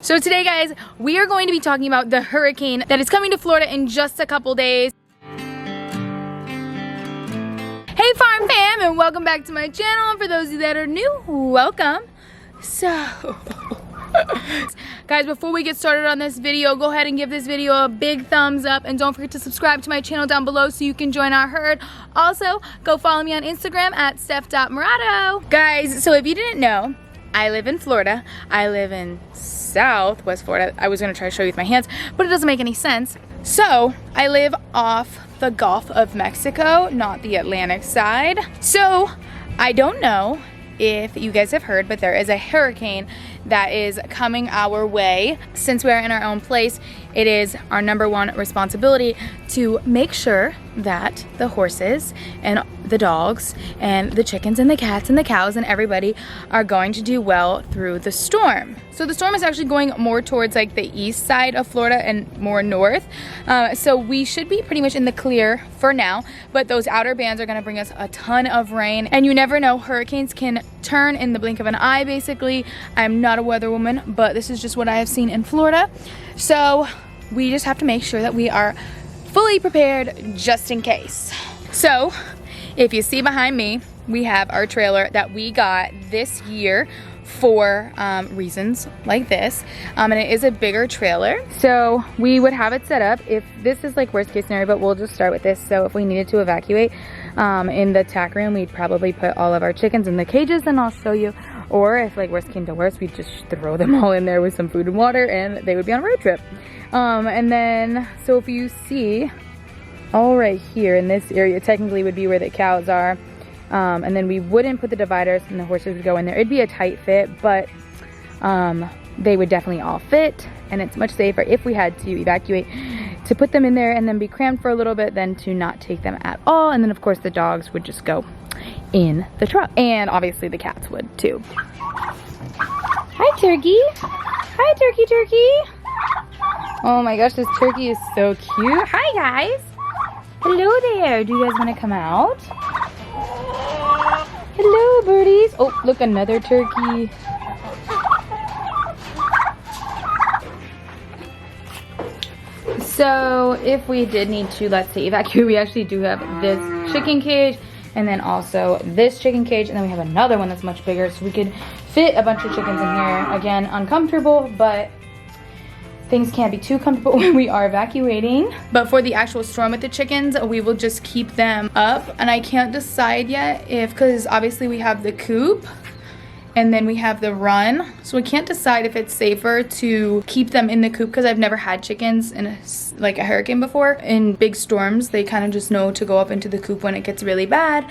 So today, guys, we are going to be talking about the hurricane that is coming to Florida in just a couple days. Hey farm fam, and welcome back to my channel. And for those of you that are new, welcome. So guys, before we get started on this video, go ahead and give this video a big thumbs up, and don't forget to subscribe to my channel down below so you can join our herd. Also, go follow me on Instagram at steph.morato. Guys, so if you didn't know, I live in Florida. I live in Southwest Florida. I was gonna try to show you with my hands, but it doesn't make any sense. So I live off the Gulf of Mexico, not the Atlantic side. So I don't know if you guys have heard, but there is a hurricane that is coming our way. Since we are in our own place, it is our #1 responsibility to make sure that the horses and the dogs and the chickens and the cats and the cows and everybody are going to do well through the storm. So the storm is actually going more towards like the east side of Florida and more north. So we should be pretty much in the clear for now, but those outer bands are gonna bring us a ton of rain, and you never know, hurricanes can turn in the blink of an eye basically. I'm not a weather woman, but this is just what I have seen in Florida. So we just have to make sure that we are fully prepared just in case. So if you see behind me, we have our trailer that we got this year for reasons like this, and it is a bigger trailer. So we would have it set up if this is like worst case scenario, but we'll just start with this. So if we needed to evacuate in the tack room, we'd probably put all of our chickens in the cages, and I'll show you. Or if like worst came to worst, we'd just throw them all in there with some food and water, and they would be on a road trip. And then, so if you see, all right here in this area technically would be where the cows are. And then we wouldn't put the dividers, and the horses would go in there. It'd be a tight fit, but they would definitely all fit, and it's much safer if we had to evacuate to put them in there and then be crammed for a little bit than to not take them at all. And then of course the dogs would just go in the truck, and obviously the cats would too. Hi turkey. Hi turkey. Oh my gosh, this turkey is so cute. Hi guys. Hello there. Do you guys want to come out? Hello birdies. Oh look, another turkey. So if we did need to, let's say, evacuate, we actually do have this chicken cage, and then also this chicken cage, and then we have another one that's much bigger, so we could fit a bunch of chickens in here. Again, uncomfortable, but things can't be too comfortable when we are evacuating. But for the actual storm with the chickens, we will just keep them up, and I can't decide yet if, because obviously we have the coop and then we have the run, so we can't decide if it's safer to keep them in the coop, because I've never had chickens in a hurricane before. In big storms, they kind of just know to go up into the coop when it gets really bad,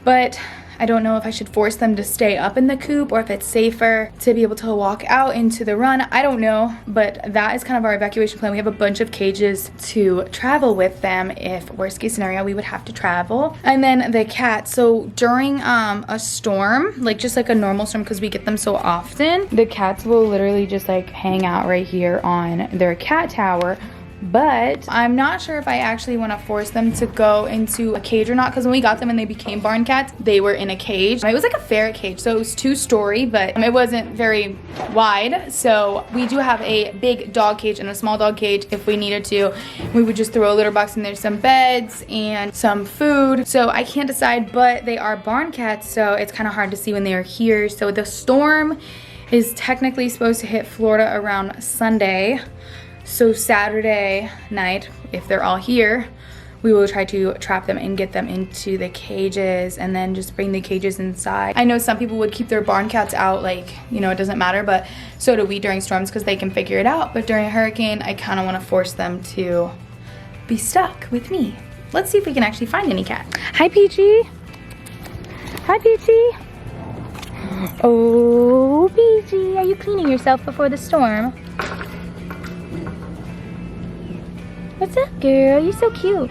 but I don't know if I should force them to stay up in the coop or if it's safer to be able to walk out into the run. I don't know, but that is kind of our evacuation plan. We have a bunch of cages to travel with them if worst case scenario we would have to travel. And then the cats, so during a storm, like just like a normal storm, because we get them so often, the cats will literally just like hang out right here on their cat tower. But I'm not sure if I actually want to force them to go into a cage or not, because when we got them and they became barn cats, they were in a cage. It was like a ferret cage, so it was 2-story, but it wasn't very wide. So we do have a big dog cage and a small dog cage if we needed to. We would just throw a litter box in there, some beds and some food. So I can't decide, but they are barn cats, so it's kind of hard to see when they are here. So the storm is technically supposed to hit Florida around Sunday. So Saturday night, if they're all here, we will try to trap them and get them into the cages, and then just bring the cages inside. I know some people would keep their barn cats out, like, you know, it doesn't matter, but so do we during storms because they can figure it out. But during a hurricane, I kind of want to force them to be stuck with me. Let's see if we can actually find any cat. Hi, Peachy. Hi, Peachy. Oh, Peachy, are you cleaning yourself before the storm? What's up, girl? You're so cute.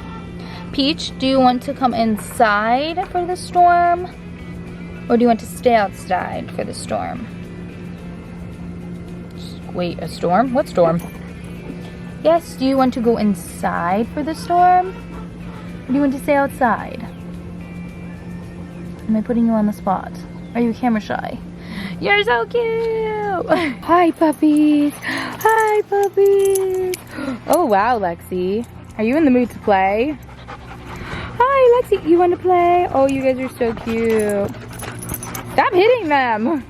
Peach, do you want to come inside for the storm? Or do you want to stay outside for the storm? Wait, a storm? What storm? Yes, do you want to go inside for the storm? Or do you want to stay outside? Am I putting you on the spot? Are you camera shy? You're so cute. Hi, puppies. Hi, puppies. Oh, wow, Lexi. Are you in the mood to play? Hi, Lexi. You want to play? Oh, you guys are so cute. Stop hitting them.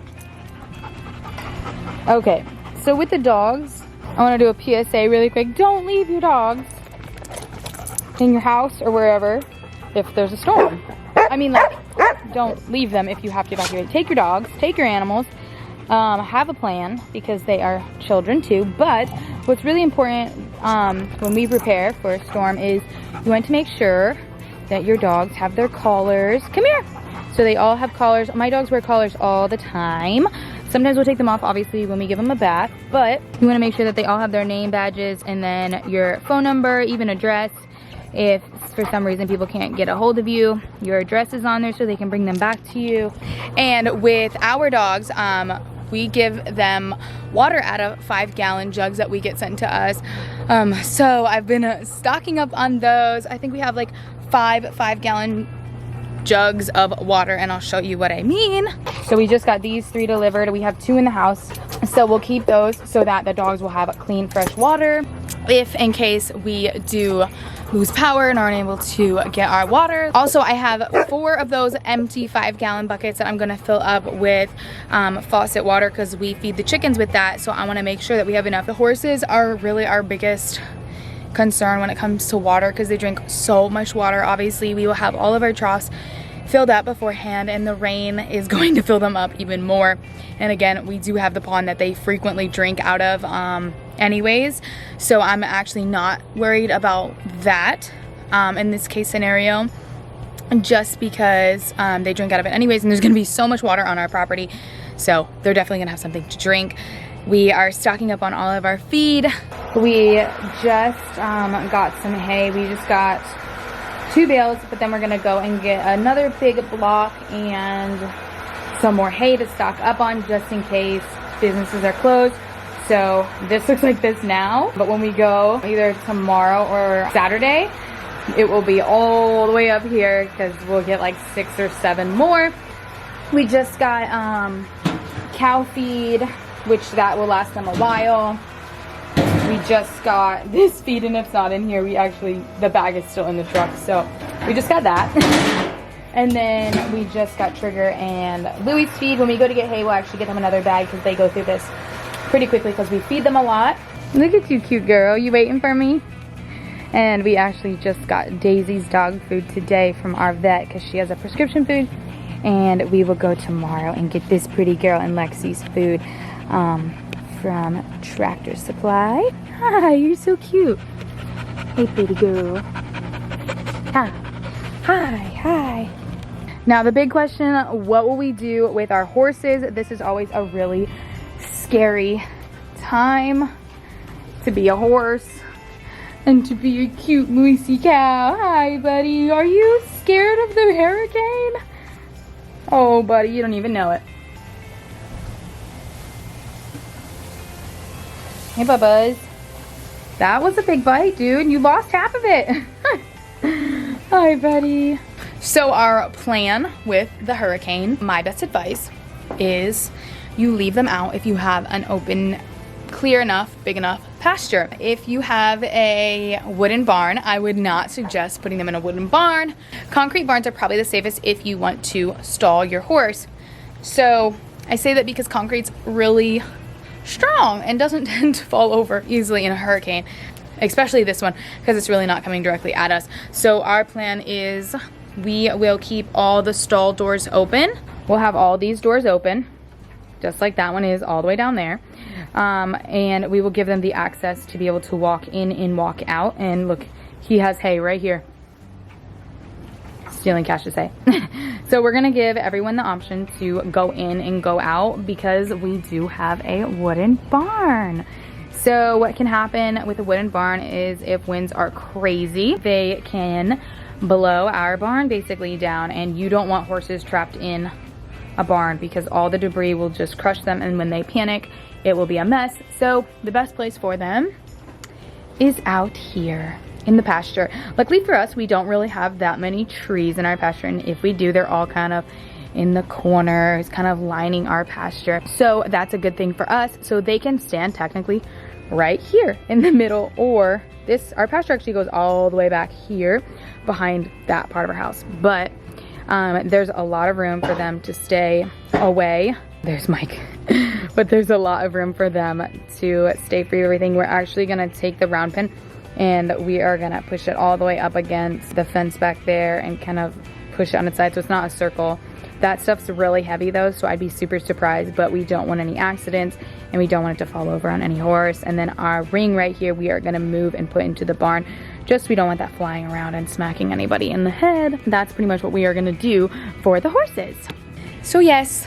Okay, so with the dogs, I want to do a PSA really quick. Don't leave your dogs in your house or wherever if there's a storm. I mean, like, don't leave them if you have to evacuate. Take your dogs, take your animals, have a plan because they are children too. But what's really important when we prepare for a storm is you want to make sure that your dogs have their collars. Come here. So they all have collars. My dogs wear collars all the time. Sometimes we'll take them off, obviously, when we give them a bath, but you want to make sure that they all have their name badges and then your phone number, even address. If for some reason people can't get a hold of you, your address is on there so they can bring them back to you. And with our dogs, we give them water out of 5-gallon jugs that we get sent to us. So I've been stocking up on those. I think we have like 5-gallon jugs of water, and I'll show you what I mean. So we just got these 3 delivered. We have 2 in the house, so we'll keep those so that the dogs will have clean, fresh water if in case we do lose power and aren't able to get our water. Also, I have 4 of those empty 5-gallon buckets that I'm gonna fill up with faucet water because we feed the chickens with that, so I want to make sure that we have enough. The horses are really our biggest concern when it comes to water because they drink so much water. Obviously, we will have all of our troughs filled up beforehand, and the rain is going to fill them up even more. And again, we do have the pond that they frequently drink out of anyways, so I'm actually not worried about that in this case scenario, just because they drink out of it anyways, and there's gonna be so much water on our property, so they're definitely gonna have something to drink. We are stocking up on all of our feed. We just got some hay. We just got 2 bales, but then we're gonna go and get another big block and some more hay to stock up on just in case businesses are closed. So this looks like this now, but when we go either tomorrow or Saturday, it will be all the way up here because we'll get like 6 or 7 more. We just got cow feed, which that will last them a while. We just got this feed, and it's not in here. The bag is still in the truck, so we just got that. And then we just got Trigger and Louie's feed. When we go to get hay, we'll actually get them another bag because they go through this pretty quickly because we feed them a lot. Look at you, cute girl. You waiting for me? And we actually just got Daisy's dog food today from our vet because she has a prescription food. And we will go tomorrow and get this pretty girl and Lexi's food from Tractor Supply. Hi, you're so cute. Hey, pretty girl. Hi. Hi. Now the big question, what will we do with our horses? This is always a really scary time to be a horse and to be a cute moosey cow. Hi, buddy. Are you scared of the hurricane? Oh, buddy, you don't even know it. Hey, Bubba's. That was a big bite, dude. You lost half of it. Hi, buddy. So our plan with the hurricane, my best advice is you leave them out if you have an open, clear enough, big enough pasture. If you have a wooden barn, I would not suggest putting them in a wooden barn. Concrete barns are probably the safest if you want to stall your horse. So I say that because concrete's really strong and doesn't tend to fall over easily in a hurricane, especially this one because it's really not coming directly at us. So our plan is we will keep all the stall doors open. We'll have all these doors open, just like that one is all the way down there. And we will give them the access to be able to walk in and walk out. And look, he has hay right here. Stealing Cash's hay. So we're gonna give everyone the option to go in and go out because we do have a wooden barn. So what can happen with a wooden barn is if winds are crazy, they can blow our barn basically down, and you don't want horses trapped in a barn because all the debris will just crush them, and when they panic, it will be a mess. So the best place for them is out here in the pasture. Luckily for us, we don't really have that many trees in our pasture, and if we do, they're all kind of in the corners, kind of lining our pasture. So that's a good thing for us. So they can stand technically right here in the middle, or our pasture actually goes all the way back here behind that part of our house. But there's a lot of room for them to stay away. There's Mike. But there's a lot of room for them to stay free of everything. We're actually gonna take the round pin and we are gonna push it all the way up against the fence back there and kind of push it on its side so it's not a circle. That stuff's really heavy though, so I'd be super surprised, but we don't want any accidents and we don't want it to fall over on any horse. And then our ring right here, we are gonna move and put into the barn. Just we don't want that flying around and smacking anybody in the head. That's pretty much what we are gonna do for the horses. So yes,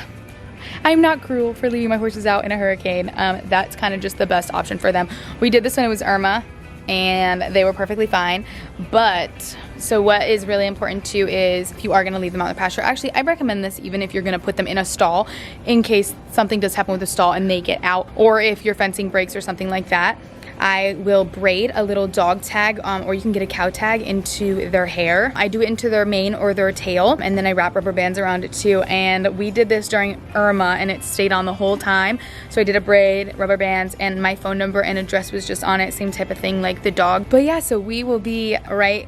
I'm not cruel for leaving my horses out in a hurricane. That's kind of just the best option for them. We did this when it was Irma and they were perfectly fine. But so what is really important too is if you are gonna leave them out in the pasture, actually I recommend this even if you're gonna put them in a stall in case something does happen with the stall and they get out, or if your fencing breaks or something like that. I will braid a little dog tag, or you can get a cow tag into their hair. I do it into their mane or their tail, and then I wrap rubber bands around it too. And we did this during Irma and it stayed on the whole time. So I did a braid, rubber bands, and my phone number and address was just on it, same type of thing like the dog. But yeah, so we will be right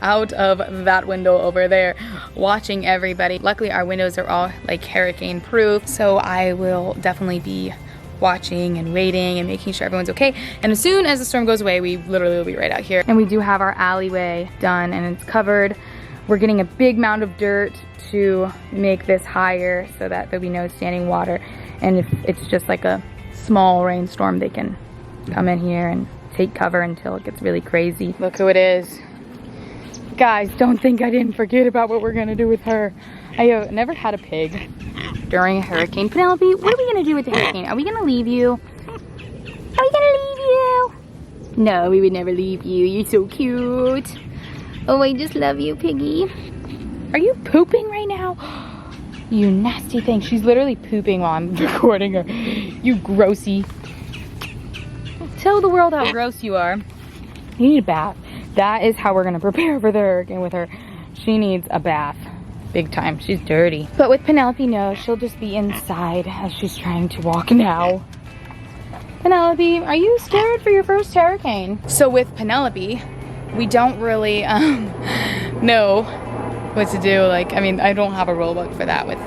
out of that window over there watching everybody. Luckily our windows are all like hurricane proof, so I will definitely be watching and waiting and making sure everyone's okay. And as soon as the storm goes away, we literally will be right out here. And we do have our alleyway done and it's covered. We're getting a big mound of dirt to make this higher so that there'll be no standing water. And if it's just like a small rainstorm, they can come in here and take cover until it gets really crazy. Look who it is. Guys, don't think I didn't forget about what we're gonna do with her. I have never had a pig during a hurricane. Penelope, what are we gonna do with the hurricane? Are we gonna leave you? Are we gonna leave you? No, we would never leave you. You're so cute. Oh, I just love you, piggy. Are you pooping right now? You nasty thing. She's literally pooping while I'm recording her. You grossy. Tell the world how gross you are. You need a bath. That is how we're gonna prepare for the hurricane with her. She needs a bath. Big time. She's dirty. But with Penelope, no, she'll just be inside as she's trying to walk now. Penelope, are you scared for your first hurricane? So with Penelope, we don't really know what to do. Like, I mean, I don't have a rule book for that with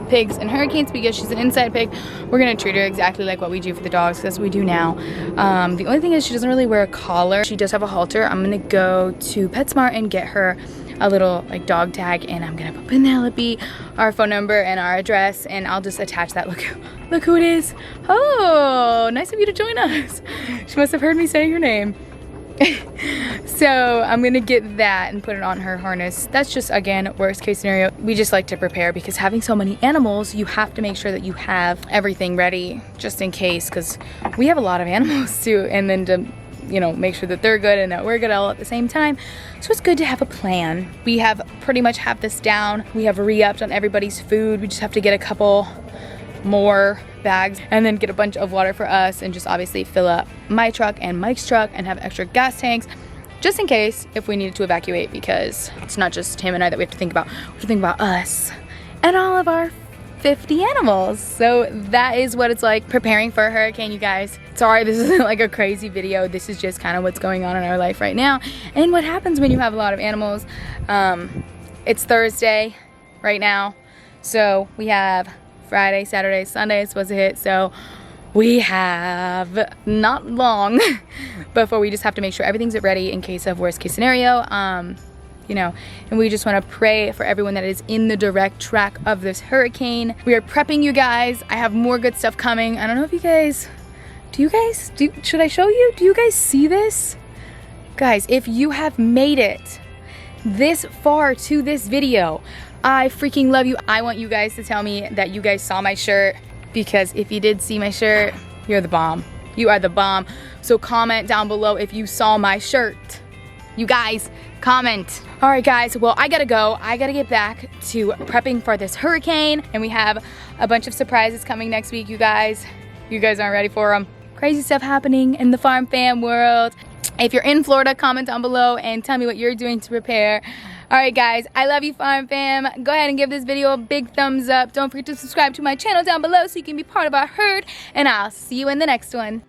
pigs and hurricanes because she's an inside pig. We're gonna treat her exactly like what we do for the dogs, because we do now. The only thing is she doesn't really wear a collar. She does have a halter. I'm gonna go to PetSmart and get her a little like dog tag, and I'm gonna put Penelope, our phone number and our address, and I'll just attach that. Look who it is. Oh, nice of you to join us. She must have heard me say your name. So I'm gonna get that and put it on her harness. That's just, again, worst case scenario. We just like to prepare because having so many animals, you have to make sure that you have everything ready just in case, because we have a lot of animals too, and then to, you know, make sure that they're good and that we're good all at the same time. So it's good to have a plan. We have pretty much have this down. We have re-upped on everybody's food. We just have to get a couple more bags and then get a bunch of water for us, and just obviously fill up my truck and Mike's truck and have extra gas tanks just in case if we needed to evacuate, because it's not just him and I that we have to think about. We have to think about us and all of our 50 animals. So that is what it's like preparing for a hurricane, you guys. Sorry, this isn't like a crazy video. This is just kind of what's going on in our life right now and what happens when you have a lot of animals. It's Thursday right now, so we have Friday, Saturday, Sunday is supposed to hit, so we have not long before we just have to make sure everything's ready in case of worst case scenario. You know, and we just want to pray for everyone that is in the direct track of this hurricane. We are prepping, you guys. I have more good stuff coming. I don't know if you guys, should I show you? Do you guys see this? Guys, if you have made it this far to this video, I freaking love you. I want you guys to tell me that you guys saw my shirt, because if you did see my shirt, you're the bomb. You are the bomb. So comment down below if you saw my shirt. You guys, comment. All right, guys, well, I gotta go. I gotta get back to prepping for this hurricane, and we have a bunch of surprises coming next week, you guys. You guys aren't ready for them. Crazy stuff happening in the farm fam world. If you're in Florida, comment down below and tell me what you're doing to prepare Alright guys, I love you farm fam. Go ahead and give this video a big thumbs up. Don't forget to subscribe to my channel down below so you can be part of our herd. And I'll see you in the next one.